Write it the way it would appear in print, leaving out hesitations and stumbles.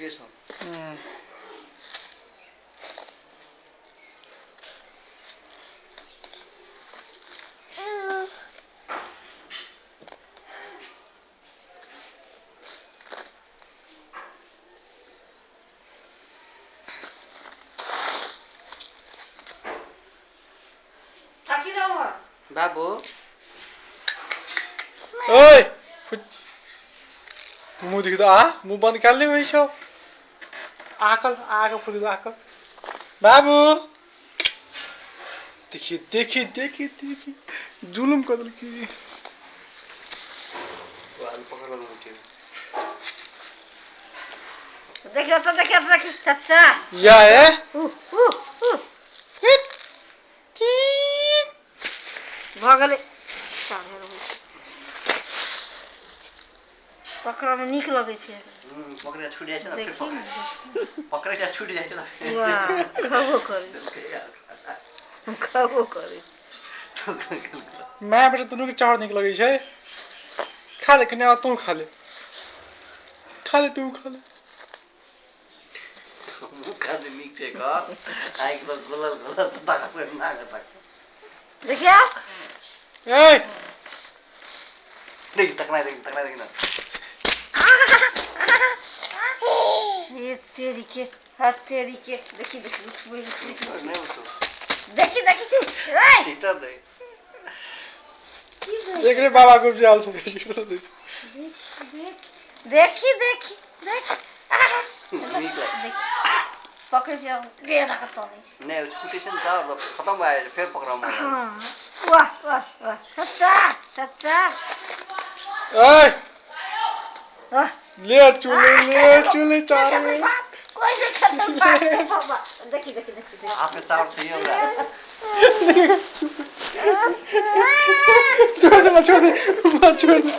के छ बाबु ओए मुंह दिख तो मुंह बंद कर ले वही छो आकल आकल फुल आकल बाबू देखिए देखिए देखिए देखिए जुलुम कदल की वाल पकड़ लो मुझे देखिए तो देखिए चाचा या है भागले पकड़ा में निक लगे छे पकड़े छूट जाय छ ना देखिए ना पकड़े से छूट जाय छ ना वाह खाबो करे मैं बेटा दोनों के चार निक लगे छे खा ले कने तू खा ले तू खा ले मुखा दे निक छे का आई तो गलल तक ना तक देखिए ए देख तक ना ये तेरी के हाथ तेरी के देखिए सीता दे देख रे बाबा को जाल से देखी पकड़ से गेड़ा का तो नहीं स्कूटेशन छ खत्म भयो फेर पकडाउ म वाह चाचा ए ले चुले चार में कोई नहीं खाता बाबा देखी आपके चार छ यो छोड़ दे